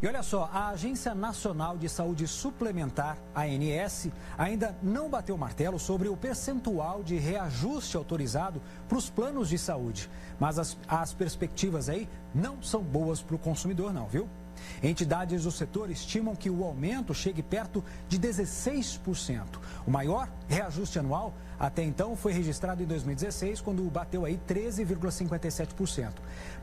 E olha só, a Agência Nacional de Saúde Suplementar, ANS, ainda não bateu o martelo sobre o percentual de reajuste autorizado para os planos de saúde. Mas as perspectivas aí não são boas para o consumidor não, viu? Entidades do setor estimam que o aumento chegue perto de 16%. O maior reajuste anual até então foi registrado em 2016, quando bateu aí 13,57%.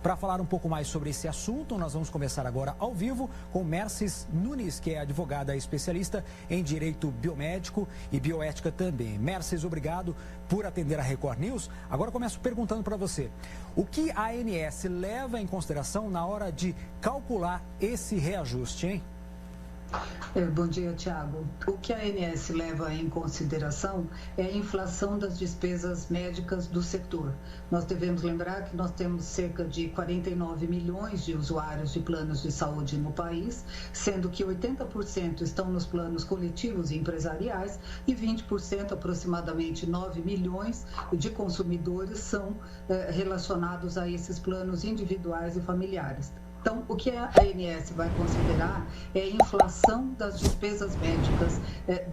Para falar um pouco mais sobre esse assunto, nós vamos conversar agora ao vivo com Merces Nunes, que é advogada especialista em direito biomédico e bioética também. Merces, obrigado por atender a Record News. Agora começo perguntando para você, o que a ANS leva em consideração na hora de calcular esse reajuste, hein? Bom dia, Tiago. O que a ANS leva em consideração é a inflação das despesas médicas do setor. Nós devemos lembrar que nós temos cerca de 49 milhões de usuários de planos de saúde no país, sendo que 80% estão nos planos coletivos e empresariais e 20%, aproximadamente 9 milhões de consumidores, são relacionados a esses planos individuais e familiares. Então, o que a ANS vai considerar é a inflação das despesas médicas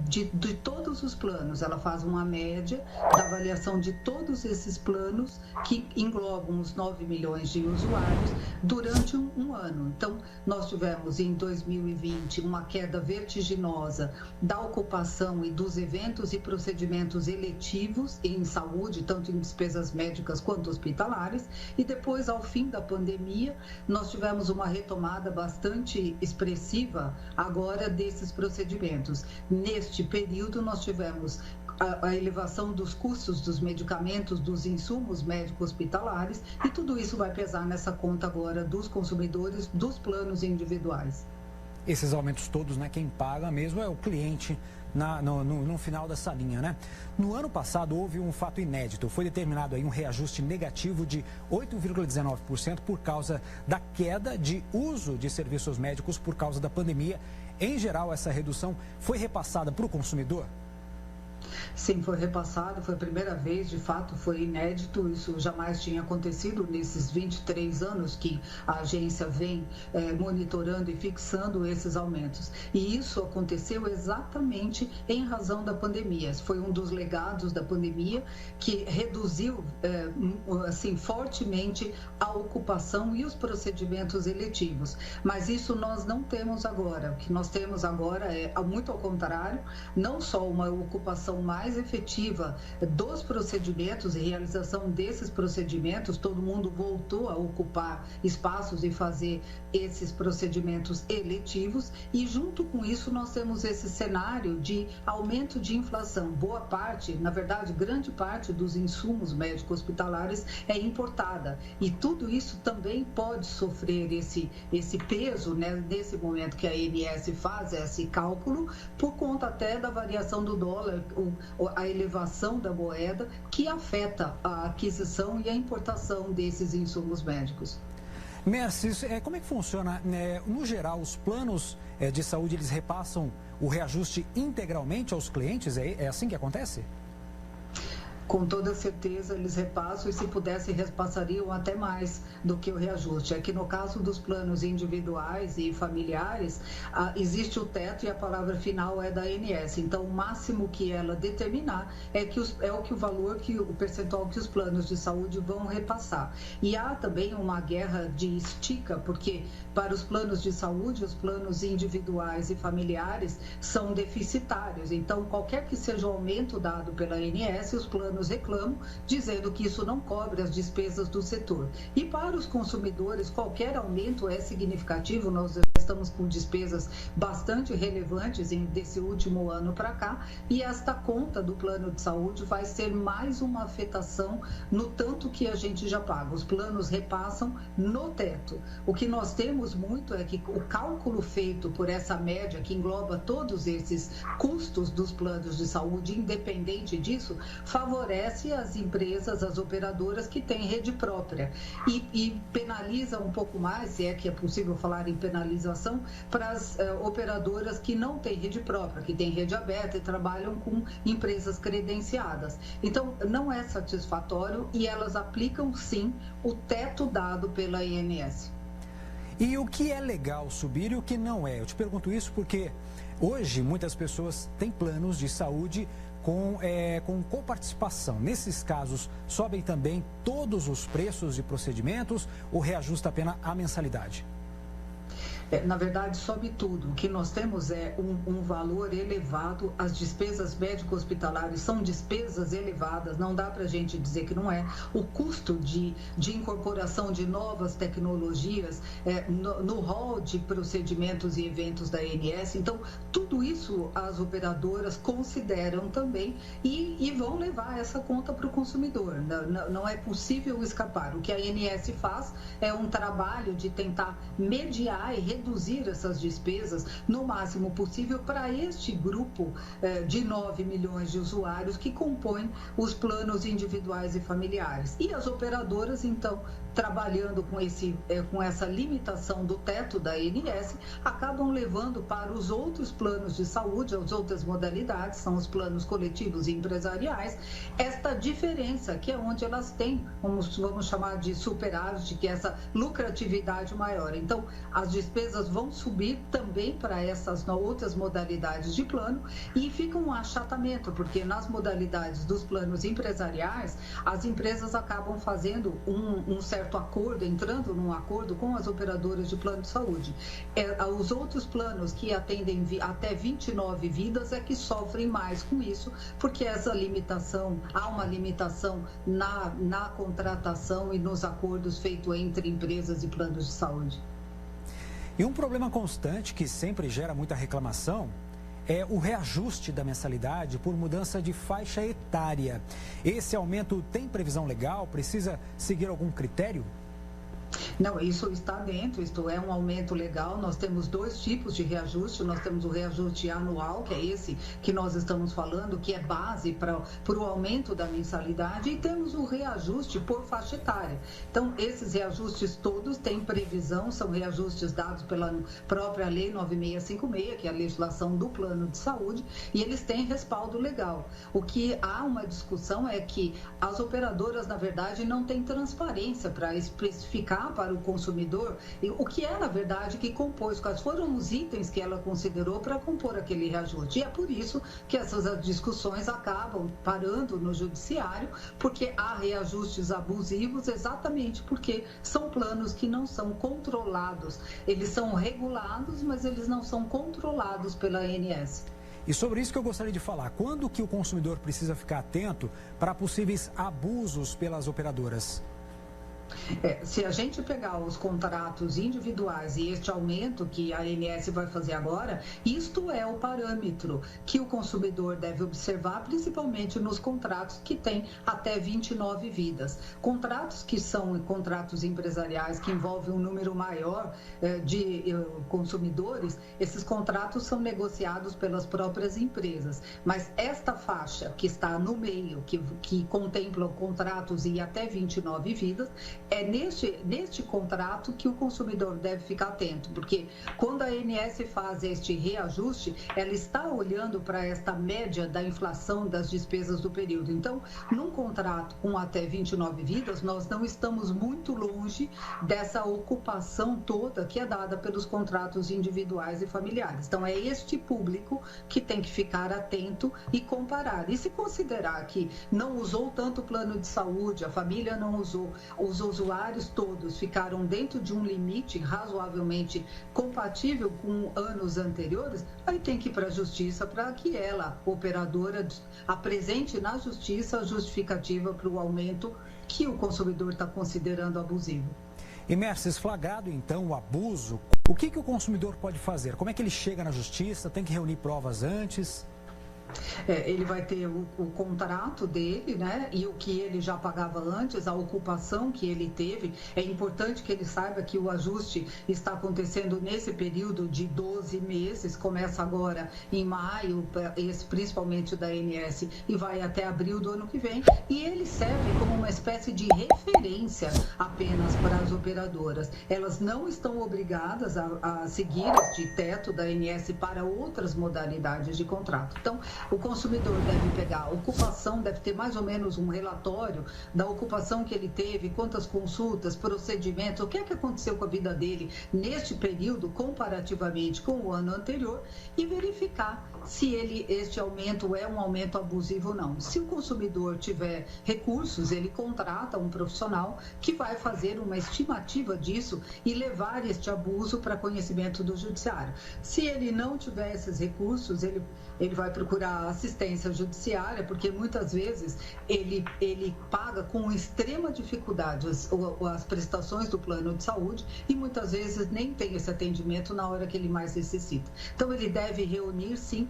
de todos os planos. Ela faz uma média da avaliação de todos esses planos que englobam os 9 milhões de usuários durante um ano. Então, nós tivemos em 2020 uma queda vertiginosa da ocupação e dos eventos e procedimentos eletivos em saúde, tanto em despesas médicas quanto hospitalares, e depois, ao fim da pandemia, nós tivemos uma retomada bastante expressiva agora desses procedimentos. Neste período, nós tivemos a elevação dos custos dos medicamentos, dos insumos médicos hospitalares, e tudo isso vai pesar nessa conta agora dos consumidores dos individuais. Esses aumentos todos, né, quem paga mesmo é o cliente no final dessa linha, né? No ano passado houve um fato inédito, foi determinado aí um reajuste negativo de 8,19% por causa da queda de uso de serviços médicos por causa da pandemia. Em geral, essa redução foi repassada para o consumidor? Sim, foi repassado, foi a primeira vez, de fato, foi inédito, isso jamais tinha acontecido nesses 23 anos que a agência vem monitorando e fixando esses aumentos. E isso aconteceu exatamente em razão da pandemia. Foi um dos legados da pandemia que reduziu assim, fortemente a ocupação e os procedimentos eletivos. Mas isso nós não temos agora. O que nós temos agora é, muito ao contrário, não só uma ocupação mais efetiva dos procedimentos e realização desses procedimentos, todo mundo voltou a ocupar espaços e fazer esses procedimentos eletivos, e junto com isso nós temos esse cenário de aumento de inflação. Boa parte, na verdade, grande parte dos insumos médicos hospitalares é importada, e tudo isso também pode sofrer esse peso, né, nesse momento que a ANS faz esse cálculo, por conta até da variação do dólar, a elevação da moeda, que afeta a aquisição e a importação desses insumos médicos. Merces, como é que funciona? No geral, os planos de saúde, eles repassam o reajuste integralmente aos clientes? É assim que acontece? Com toda certeza, eles repassam, e se pudessem, repassariam até mais do que o reajuste. É que no caso dos planos individuais e familiares, existe o teto e a palavra final é da ANS. Então, o máximo que ela determinar o percentual que os planos de saúde vão repassar. E há também uma guerra de estica, porque para os planos de saúde, os planos individuais e familiares são deficitários. Então, qualquer que seja o aumento dado pela ANS, os planos reclamam, dizendo que isso não cobre as despesas do setor. E para os consumidores, qualquer aumento é significativo. Nós estamos com despesas bastante relevantes desse último ano para cá, e esta conta do plano de saúde vai ser mais uma afetação no tanto que a gente já paga. Os planos repassam no teto. O que nós temos muito é que o cálculo feito por essa média, que engloba todos esses custos dos planos de saúde, independente disso, favorece as empresas, as operadoras que têm rede própria, e penaliza um pouco mais, se é que é possível falar em penalização, para as operadoras que não têm rede própria, que têm rede aberta e trabalham com empresas credenciadas. Então, não é satisfatório, e elas aplicam, sim, o teto dado pela ANS. E o que é legal subir e o que não é? Eu te pergunto isso porque hoje muitas pessoas têm planos de saúde com coparticipação. Nesses casos, sobem também todos os preços de procedimentos ou reajusta apenas a mensalidade? Na verdade, sobe tudo. O que nós temos é um valor elevado. As despesas médico-hospitalares são despesas elevadas, não dá para a gente dizer que não é. O custo de incorporação de novas tecnologias no rol de procedimentos e eventos da ANS. Então, tudo isso as operadoras consideram também e vão levar essa conta para o consumidor. Não é possível escapar. O que a ANS faz é um trabalho de tentar mediar e reduzir essas despesas no máximo possível para este grupo de 9 milhões de usuários que compõem os planos individuais e familiares. E as operadoras, então, trabalhando com essa limitação do teto da ANS, acabam levando para os outros planos de saúde, as outras modalidades, são os planos coletivos e empresariais, esta diferença, que é onde elas têm, vamos chamar de superávit, que é essa lucratividade maior. Então, as despesas vão subir também para essas outras modalidades de plano e fica um achatamento, porque nas modalidades dos planos empresariais, as empresas acabam fazendo um certo acordo, entrando num acordo com as operadoras de plano de saúde. Os outros planos que atendem até 29 vidas é que sofrem mais com isso, porque essa limitação, há uma limitação na contratação e nos acordos feitos entre empresas e planos de saúde. E um problema constante que sempre gera muita reclamação é o reajuste da mensalidade por mudança de faixa etária. Esse aumento tem previsão legal? Precisa seguir algum critério? Não, isso está dentro, isto é um aumento legal. Nós temos dois tipos de reajuste. Nós temos o reajuste anual, que é esse que nós estamos falando, que é base para o aumento da mensalidade, e temos o reajuste por faixa etária. Então, esses reajustes todos têm previsão, são reajustes dados pela própria Lei 9656, que é a legislação do plano de saúde, e eles têm respaldo legal. O que há uma discussão é que as operadoras, na verdade, não têm transparência para especificar para o consumidor o que é, na verdade, que compôs, quais foram os itens que ela considerou para compor aquele reajuste. E é por isso que essas discussões acabam parando no judiciário, porque há reajustes abusivos, exatamente porque são planos que não são controlados. Eles são regulados, mas eles não são controlados pela ANS. E sobre isso que eu gostaria de falar, quando que o consumidor precisa ficar atento para possíveis abusos pelas operadoras? Se a gente pegar os contratos individuais e este aumento que a ANS vai fazer agora, isto é o parâmetro que o consumidor deve observar, principalmente nos contratos que têm até 29 vidas. Contratos que são contratos empresariais, que envolvem um número maior de consumidores, esses contratos são negociados pelas próprias empresas. Mas esta faixa que está no meio, que contempla contratos e até 29 vidas, é neste contrato que o consumidor deve ficar atento, porque quando a ANS faz este reajuste, ela está olhando para esta média da inflação das despesas do período. Então, num contrato com até 29 vidas, nós não estamos muito longe dessa ocupação toda que é dada pelos contratos individuais e familiares. Então, é este público que tem que ficar atento e comparar. E se considerar que não usou tanto plano de saúde, a família não usou, os usuários todos ficaram dentro de um limite razoavelmente compatível com anos anteriores, aí tem que ir para a justiça para que ela, operadora, apresente na justiça a justificativa para o aumento que o consumidor está considerando abusivo. E, Mercedes, flagrado então o abuso, o que o consumidor pode fazer? Como é que ele chega na justiça? Tem que reunir provas antes? Ele vai ter o contrato dele, né? E o que ele já pagava antes, a ocupação que ele teve. É importante que ele saiba que o ajuste está acontecendo nesse período de 12 meses, começa agora em maio, principalmente da ANS, e vai até abril do ano que vem. E ele serve como uma espécie de referência apenas para as operadoras. Elas não estão obrigadas a seguir este teto da ANS para outras modalidades de contrato. Então, O consumidor deve pegar a ocupação, deve ter mais ou menos um relatório da ocupação que ele teve, quantas consultas, procedimentos, o que é que aconteceu com a vida dele neste período, comparativamente com o ano anterior, e verificar se este aumento é um aumento abusivo ou não. Se o consumidor tiver recursos, ele contrata um profissional que vai fazer uma estimativa disso e levar este abuso para conhecimento do judiciário. Se ele não tiver esses recursos, ele vai procurar assistência judiciária, porque muitas vezes ele paga com extrema dificuldade as prestações do plano de saúde e muitas vezes nem tem esse atendimento na hora que ele mais necessita. Então, ele deve reunir, sim,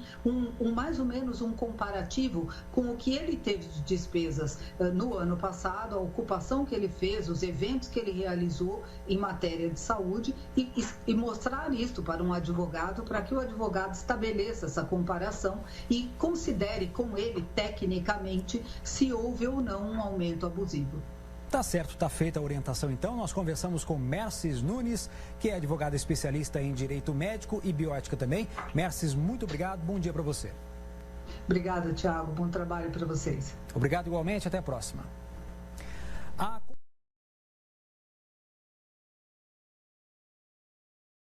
mais ou menos um comparativo com o que ele teve de despesas no ano passado, a ocupação que ele fez, os eventos que ele realizou em matéria de saúde e mostrar isso para um advogado, para que o advogado estabeleça essa comparação e considere com ele, tecnicamente, se houve ou não um aumento abusivo. Tá certo, tá feita a orientação então. Nós conversamos com Merces Nunes, que é advogada especialista em direito médico e bioética também. Merces, muito obrigado, bom dia para você. Obrigada, Thiago, bom trabalho para vocês. Obrigado igualmente, até a próxima.